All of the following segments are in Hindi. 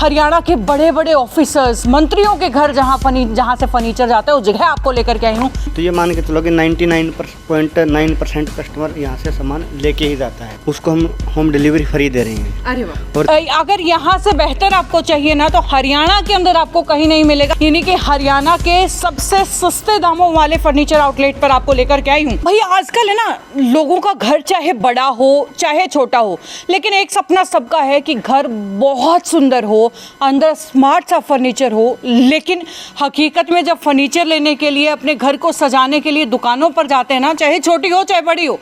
हरियाणा के बड़े बड़े ऑफिसर्स, मंत्रियों के घर जहाँ से फर्नीचर जाता है उस जगह आपको लेकर के आई हूँ। तो ये मान के चलो कि 99.9% कस्टमर यहाँ से सामान लेके ही जाता है, उसको हम होम डिलीवरी फ्री दे रहे हैं। अरे वाह। और अगर यहाँ से बेहतर आपको चाहिए ना तो हरियाणा के अंदर आपको कहीं नहीं मिलेगा, यानी कि हरियाणा के सबसे सस्ते दामों वाले फर्नीचर आउटलेट पर आपको लेकर के आई हूँ। भैया आजकल है ना, लोगों का घर चाहे बड़ा हो चाहे छोटा हो, लेकिन एक सपना सबका है कि घर बहुत सुंदर हो, अंदर स्मार्ट सा फर्नीचर हो। लेकिन हकीकत में जब फर्नीचर लेने के लिए, अपने घर को सजाने के लिए दुकानों पर जाते हैं ना, चाहे छोटी हो चाहे बड़ी हो,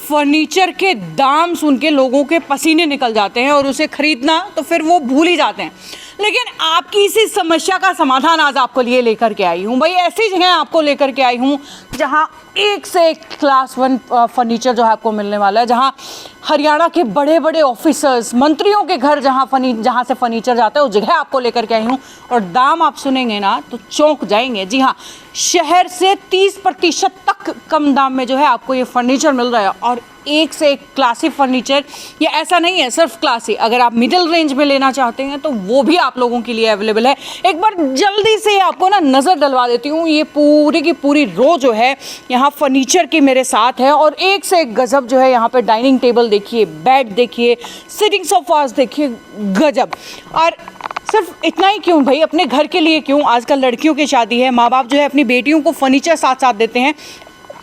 फर्नीचर के दाम सुन के लोगों के पसीने निकल जाते हैं और उसे खरीदना तो फिर वो भूल ही जाते हैं। लेकिन आपकी इसी समस्या का समाधान आज आपको लिए लेकर के आई हूँ। भाई ऐसी जगह आपको लेकर के आई हूँ जहाँ एक से एक क्लास 1 फर्नीचर जो है आपको मिलने वाला है, जहाँ हरियाणा के बड़े बड़े ऑफिसर्स, मंत्रियों के घर जहाँ से फर्नीचर जाता है उस जगह आपको लेकर के आई हूँ। और दाम आप सुनेंगे ना तो चौंक जाएंगे। जी हाँ, शहर से 30% तक कम दाम में जो है आपको ये फर्नीचर मिल रहा है। और एक से एक क्लासी फर्नीचर, ये ऐसा नहीं है सिर्फ क्लासी, अगर आप मिडिल रेंज में लेना चाहते हैं तो वो भी आप लोगों के लिए अवेलेबल है। एक बार जल्दी से आपको ना नज़र डलवा देती हूँ। ये पूरी की पूरी रो जो है यहाँ फर्नीचर की मेरे साथ है, और एक से एक गजब जो है यहाँ पे डाइनिंग टेबल देखिए, बेड देखिए, सिटिंग सोफास देखिए, गजब। और सिर्फ इतना ही क्यों भाई, अपने घर के लिए क्यों, आजकल लड़कियों की शादी है, माँ बाप जो है अपनी बेटियों को फर्नीचर साथ साथ देते हैं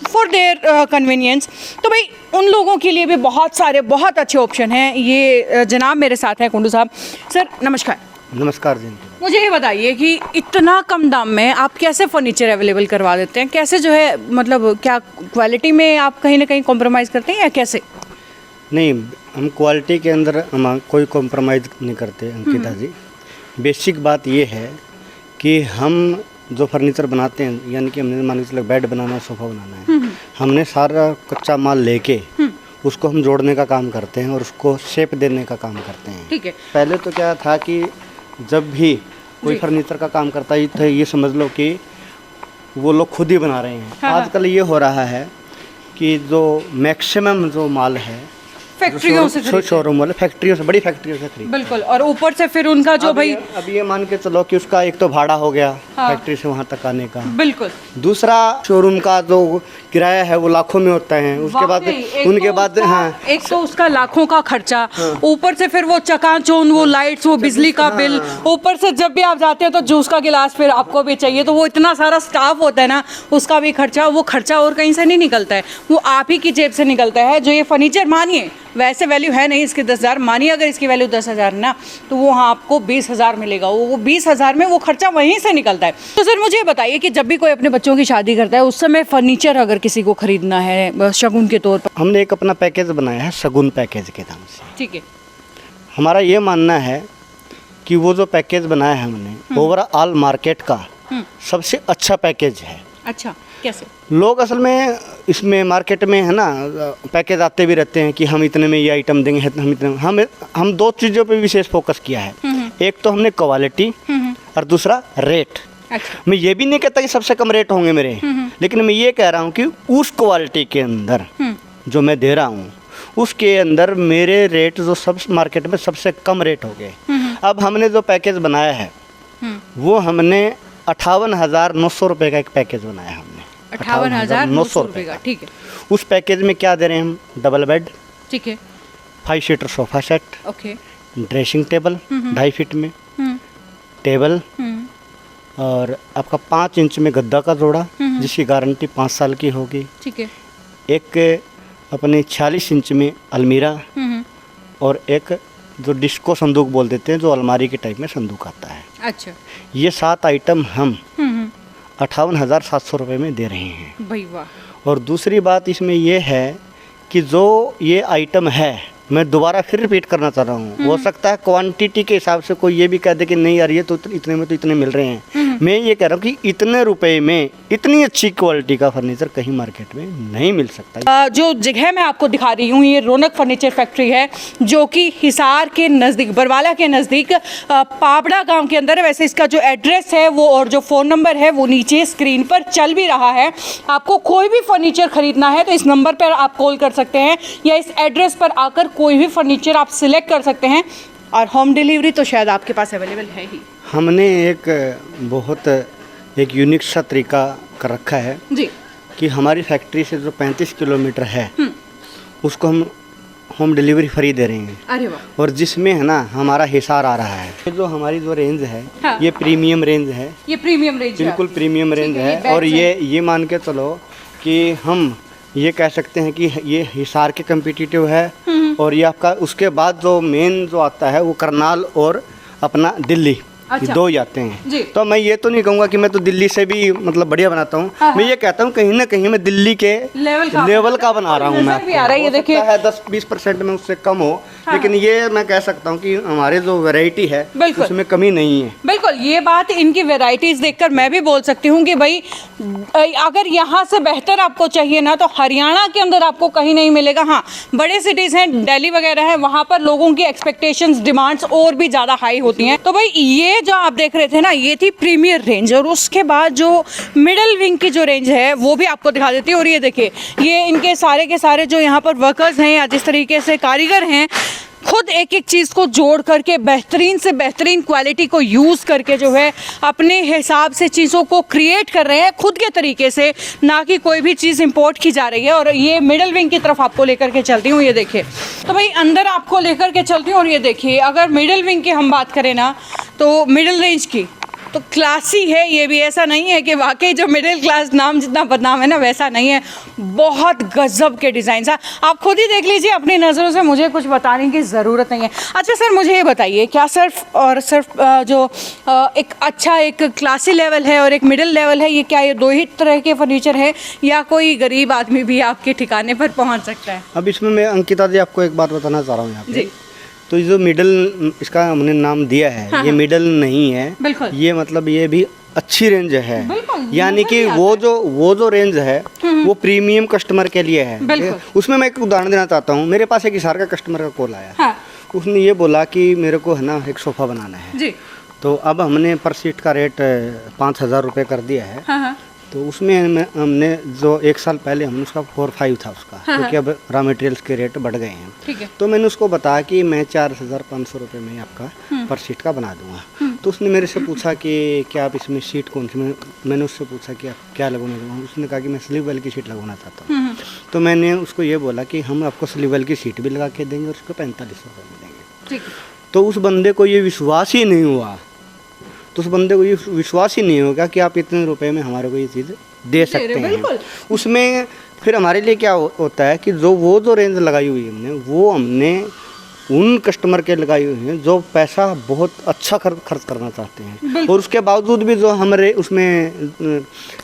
फॉर देयर कन्वीनियंस। तो भाई उन लोगों के लिए भी बहुत सारे बहुत अच्छे ऑप्शन हैं। ये जनाब मेरे साथ हैं, कुंडू साहब। सर नमस्कार। नमस्कार जी। मुझे ये बताइए कि इतना कम दाम में आप कैसे फर्नीचर अवेलेबल करवा देते हैं, कैसे जो है, मतलब क्या क्वालिटी में आप कहीं ना कहीं कॉम्प्रोमाइज़ करते हैं या कैसे? नहीं, हम क्वालिटी के अंदर हम कोई कॉम्प्रोमाइज़ नहीं करते अंकिता जी। बेसिक बात ये है कि हम जो फर्नीचर बनाते हैं, यानी कि हमने मान के चलो बेड बनाना है, सोफ़ा बनाना है, हमने सारा कच्चा माल लेके उसको हम जोड़ने का काम करते हैं और उसको शेप देने का काम करते हैं। ठीक है। पहले तो क्या था कि जब भी कोई फर्नीचर का काम करता है तो ये समझ लो कि वो लोग खुद ही बना रहे हैं। हाँ। आजकल ये हो रहा है कि जो मैक्सिमम जो माल है फैक्ट्रियों से, शोरूम वाले फैक्ट्रियों से, बड़ी फैक्ट्रियों से खरीद। बिल्कुल। और ऊपर से फिर उनका जो भाई अब ये मान के चलो कि उसका एक तो भाड़ा हो गया, हाँ, फैक्ट्री से वहाँ तक आने का। बिल्कुल। दूसरा शोरूम का जो किराया है वो लाखों में होता है। उसके बाद उनके बाद हाँ, एक तो उसका लाखों का खर्चा, ऊपर से फिर वो चकाचौंध, वो लाइट्स, वो बिजली का बिल, ऊपर से जब भी आप जाते हैं तो जूस का गिलास फिर आपको भी चाहिए, तो वो इतना सारा स्टाफ होता है ना, उसका भी खर्चा। वो खर्चा और कहीं से नहीं निकलता है, वो आप ही की जेब से निकलता है। जो ये फर्नीचर, मानिए वैसे वैल्यू है नहीं इसकी 10,000, मानिए अगर इसकी वैल्यू 10,000 ना, तो वो हाँ आपको 20,000 मिलेगा। वो 20,000 में वो खर्चा वहीं से निकलता है। तो सर मुझे बताइए कि जब भी कोई अपने बच्चों की शादी करता है उस समय फर्नीचर अगर किसी को खरीदना है शगुन के तौर पर, हमने एक अपना पैकेज बनाया है शगुन पैकेज के नाम से। ठीक है। हमारा ये मानना है कि वो जो पैकेज बनाया है हमने, ओवरऑल मार्केट का सबसे अच्छा पैकेज है। अच्छा, कैसे? लोग असल में इसमें मार्केट में है ना, पैकेज आते भी रहते हैं कि हम इतने में ये आइटम देंगे, हम इतने। हम दो चीज़ों पे विशेष फोकस किया है। एक तो हमने क्वालिटी और दूसरा रेट। अच्छा। मैं ये भी नहीं कहता कि सबसे कम रेट होंगे मेरे, लेकिन मैं ये कह रहा हूँ कि उस क्वालिटी के अंदर जो मैं दे रहा हूँ उसके अंदर मेरे रेट जो सब मार्केट में सबसे कम रेट हो गए। अब हमने जो पैकेज बनाया है वो हमने 58,900 रुपये का एक पैकेज बनाया है। हमने 58,900 रुपये का। ठीक है। उस पैकेज में क्या दे रहे हैं हम? डबल बेड, ठीक है, 5 seater sofa set, okay, dressing table 2.5 feet में, टेबल, और आपका 5 इंच में गद्दा का जोड़ा जिसकी गारंटी 5 साल की होगी। ठीक है। एक अपने 46 इंच में अलमीरा, और एक जो डिस्को संदूक बोल देते हैं, जो अलमारी के टाइप में संदूक आता है। अच्छा। ये 7 आइटम हम 58,700 रुपये में दे रहे हैं भाई वाह। और दूसरी बात इसमें यह है कि जो ये आइटम है, मैं दोबारा फिर रिपीट करना चाह रहा हूँ, हो सकता है क्वांटिटी के हिसाब से कोई ये भी कह दे कि नहीं यार ये तो इतने में तो इतने मिल रहे हैं। मैं ये कह रहा हूँ कि इतने रुपए में इतनी अच्छी क्वालिटी का फर्नीचर कहीं मार्केट में नहीं मिल सकता। जो जगह मैं आपको दिखा रही हूँ ये रौनक फर्नीचर फैक्ट्री है, जो कि हिसार के नज़दीक, बरवाला के नज़दीक पापड़ा गांव के अंदर है। वैसे इसका जो एड्रेस है वो और जो फ़ोन नंबर है वो नीचे स्क्रीन पर चल भी रहा है। आपको कोई भी फर्नीचर खरीदना है तो इस नंबर पर आप कॉल कर सकते हैं या इस एड्रेस पर आकर कोई भी फर्नीचर आप सिलेक्ट कर सकते हैं। और होम डिलीवरी तो शायद आपके पास अवेलेबल है ही। हमने एक यूनिक सा तरीका कर रखा है जी। कि हमारी फैक्ट्री से जो 35 किलोमीटर है उसको हम होम डिलीवरी फ्री दे रहे हैं। अरे वाह। और जिसमें है ना हमारा हिसार आ रहा है। ये जो हमारी जो रेंज है हाँ। ये प्रीमियम रेंज है। ये प्रीमियम रेंज है। बिल्कुल प्रीमियम रेंज ये है। बैग्स और हैं। ये मान के चलो कि हम ये कह सकते हैं कि ये हिसार के कम्पिटिटिव है। और ये आपका उसके बाद जो मेन जो आता है वो करनाल और अपना दिल्ली, अच्छा। ये दो ही आते हैं। जी। तो मैं ये तो नहीं कहूँगा कि मैं तो दिल्ली से भी मतलब बढ़िया बनाता हूँ। हाँ, मैं ये कहता हूँ कहीं ना कहीं मैं दिल्ली के लेवल का बना रहा हूँ। मैं नजर भी आ रहा है, ये देखिए 10-20% में उससे कम हो। लेकिन ये मैं कह सकता हूँ कि हमारे जो वैरायटी है बिल्कुल। उसमें कमी नहीं है। बिल्कुल, ये बात इनकी वैरायटीज देखकर मैं भी बोल सकती हूँ कि भाई अगर यहाँ से बेहतर आपको चाहिए ना तो हरियाणा के अंदर आपको कहीं नहीं मिलेगा। हाँ, बड़े सिटीज़ हैं, दिल्ली वगैरह है, वहाँ पर लोगों की एक्सपेक्टेशंस, डिमांड्स और भी ज़्यादा हाई होती हैं। तो भाई ये जो आप देख रहे थे ना, ये थी प्रीमियर रेंज। और उसके बाद जो मिडल विंग की जो रेंज है वो भी आपको दिखा देती है। और ये देखिए, ये इनके सारे के सारे जो यहाँ पर वर्कर्स हैं या जिस तरीके से कारीगर हैं, खुद एक एक चीज़ को जोड़ करके बेहतरीन से बेहतरीन क्वालिटी को यूज़ करके जो है अपने हिसाब से चीज़ों को क्रिएट कर रहे हैं खुद के तरीके से, ना कि कोई भी चीज़ इंपोर्ट की जा रही है। और ये मिडल विंग की तरफ आपको लेकर के चलती हूँ। ये देखिए, तो भाई अंदर आपको लेकर के चलती हूँ। और ये देखिए, अगर मिडल विंग की हम बात करें ना तो मिडल रेंज की तो क्लासी है। ये भी ऐसा नहीं है कि वाकई जो मिडिल क्लास नाम जितना बदनाम है ना वैसा नहीं है। बहुत गजब के डिज़ाइन है। आप खुद ही देख लीजिए अपनी नज़रों से, मुझे कुछ बताने की ज़रूरत नहीं है। अच्छा सर, मुझे ये बताइए, क्या सिर्फ जो एक अच्छा एक क्लासी लेवल है और एक मिडिल लेवल है, ये क्या ये दो ही तरह के फर्नीचर है या कोई गरीब आदमी भी आपके ठिकाने पर पहुँच सकता है? अब इसमें मैं अंकिता जी आपको एक बात बताना चाह रहा हूँ यहाँ पे। जी। तो ये जो मिडल इसका हमने नाम दिया है, हाँ, ये मिडल नहीं है। बिल्कुल। ये मतलब ये भी अच्छी रेंज है। बिल्कुल, यानी कि वो जो रेंज है वो प्रीमियम कस्टमर के लिए है। बिल्कुल। उसमें मैं एक उदाहरण देना चाहता हूँ। मेरे पास एक हिसार का कस्टमर का कॉल आया। हाँ। उसने ये बोला कि मेरे को है ना एक सोफ़ा बनाना है। जी। तो अब हमने पर सीट का रेट 5,000 रुपये कर दिया है। हाँ हाँ। तो उसमें हमने जो 1 साल पहले हमने उसका 4-5 था उसका, क्योंकि अब रॉ मटेरियल्स के रेट बढ़ गए हैं। ठीक है। तो मैंने उसको बताया कि मैं 4,500 रुपये में आपका पर सीट का बना दूंगा। तो उसने मेरे से पूछा कि क्या आप इसमें सीट कौन सी, मैंने उससे पूछा कि आप क्या लगवाना चाहूँगा। उसने कहा कि मैं स्लीव वेल की सीट लगवाना चाहता हूँ। तो मैंने उसको ये बोला कि हम आपको स्लीव वेल की सीट भी लगा के देंगे और उसको 4500 रुपये में देंगे। ठीक। तो उस बंदे को ये विश्वास ही नहीं हुआ। तो उस बंदे को ये विश्वास ही नहीं होगा कि आप इतने रुपए में हमारे को ये चीज़ दे सकते हैं। उसमें फिर हमारे लिए क्या होता है कि जो रेंज लगाई हुई है हमने, वो हमने उन कस्टमर के लगाई हुई हैं जो पैसा बहुत अच्छा खर्च करना चाहते हैं। और उसके बावजूद भी जो हमारे उसमें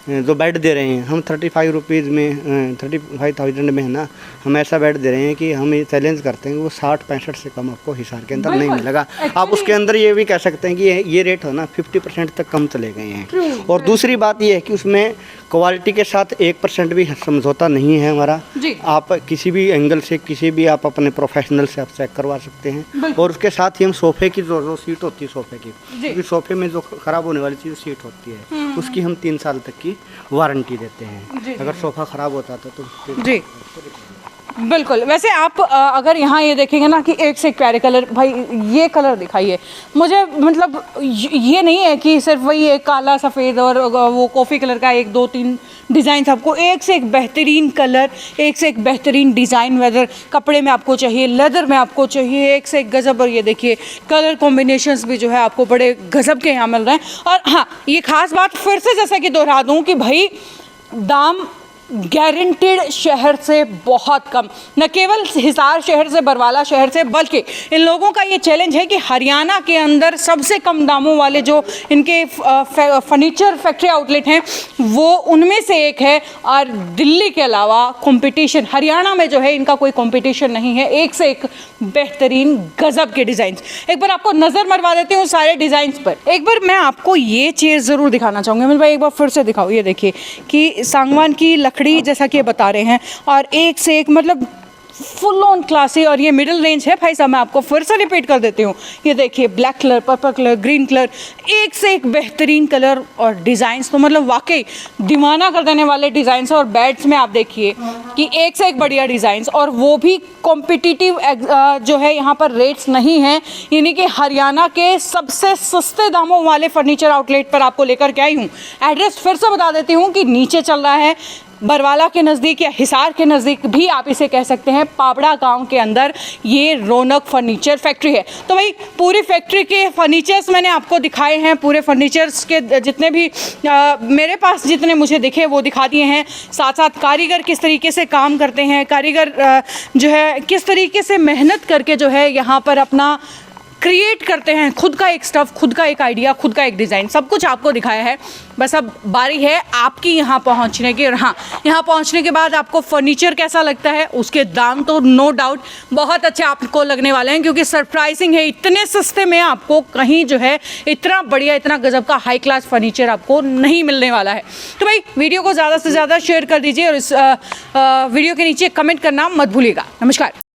जो बेड दे रहे हैं हम 35 रुपीज़ में, 35,000 में है ना, हम ऐसा बेड दे रहे हैं कि हम ये चैलेंज करते हैं कि वो 60-65 से कम आपको हिसार के अंदर नहीं मिलेगा। आप उसके अंदर ये भी कह सकते हैं कि ये रेट हो ना 50% तक कम चले गए हैं। और दूसरी बात ये है कि उसमें क्वालिटी के साथ 1% भी समझौता नहीं है हमारा। आप किसी भी एंगल से किसी भी आप अपने प्रोफेशनल से आप चेक करवा सकते हैं। और उसके साथ ही हम सोफ़े की जो सीट होती है सोफ़े की, क्योंकि सोफ़े में जो ख़राब होने वाली चीज़ सीट होती है उसकी हम 3 साल तक की वारंटी देते हैं। अगर सोफ़ा ख़राब होता था तो जी बिल्कुल। वैसे आप अगर यहाँ ये देखेंगे ना कि एक से एक प्यारे कलर, भाई ये कलर दिखाइए मुझे, मतलब ये नहीं है कि सिर्फ वही एक काला सफ़ेद और वो कॉफ़ी कलर का 1-2-3 डिज़ाइन, आपको एक से एक बेहतरीन कलर, एक से एक बेहतरीन डिज़ाइन, वेदर कपड़े में आपको चाहिए, लेदर में आपको चाहिए, एक से एक गज़ब। और ये देखिए कलर कॉम्बिनेशंस भी जो है आपको बड़े गज़ब के यहाँ मिल रहे हैं। और हाँ, ये ख़ास बात फिर से जैसा कि दोहरा दूँ कि भाई दाम गारंटेड शहर से बहुत कम, न केवल हिसार शहर से, बरवाला शहर से, बल्कि इन लोगों का ये चैलेंज है कि हरियाणा के अंदर सबसे कम दामों वाले जो इनके फर्नीचर फैक्ट्री आउटलेट हैं वो उनमें से एक है। और दिल्ली के अलावा कंपटीशन हरियाणा में जो है इनका कोई कंपटीशन नहीं है। एक से एक बेहतरीन गजब के डिज़ाइंस, एक बार आपको नज़र मरवा देती हूँ सारे डिज़ाइंस पर। एक बार मैं आपको ये चीज़ ज़रूर दिखाना चाहूँगी अमित भाई, एक बार फिर से दिखाओ। ये देखिए कि सागवान की लकड़ी जैसा कि बता रहे हैं और एक से एक मतलब फुल ऑन क्लासी, और ये मिडिल रेंज है भाई साहब। मैं आपको फिर से रिपीट कर देती हूँ, ये देखिए black colour, purple colour, green colour, एक से एक बेहतरीन कलर और डिज़ाइंस, तो मतलब वाकई दीवाना कर देने वाले डिज़ाइंस। और बेड्स में आप देखिए कि एक से एक बढ़िया डिज़ाइंस, और वो भी कॉम्पिटिटिव जो है यहाँ पर रेट्स नहीं हैं, यानी कि हरियाणा के सबसे सस्ते दामों वाले फर्नीचर आउटलेट पर आपको लेकर के आई हूँ। एड्रेस फिर से बता देती हूँ कि नीचे चल रहा है बरवाला के नज़दीक या हिसार के नज़दीक भी आप इसे कह सकते हैं, पापड़ा गांव के अंदर ये रौनक फर्नीचर फैक्ट्री है। तो भाई पूरी फैक्ट्री के फर्नीचर्स मैंने आपको दिखाए हैं, पूरे फर्नीचर्स के जितने भी मेरे पास जितने मुझे दिखे वो दिखा दिए हैं। साथ साथ कारीगर किस तरीके से काम करते हैं, कारीगर जो है किस तरीके से मेहनत करके जो है यहाँ पर अपना क्रिएट करते हैं, खुद का एक स्टफ़, खुद का एक आइडिया, खुद का एक डिज़ाइन, सब कुछ आपको दिखाया है। बस अब बारी है आपकी यहाँ पहुँचने की। और हाँ, यहाँ पहुँचने के बाद आपको फर्नीचर कैसा लगता है, उसके दाम तो नो डाउट बहुत अच्छे आपको लगने वाले हैं, क्योंकि सरप्राइजिंग है, इतने सस्ते में आपको कहीं जो है इतना बढ़िया, इतना गजब का हाई क्लास फर्नीचर आपको नहीं मिलने वाला है। तो भाई वीडियो को ज़्यादा से ज़्यादा शेयर कर दीजिए, और इस वीडियो के नीचे कमेंट करना मत भूलिएगा। नमस्कार।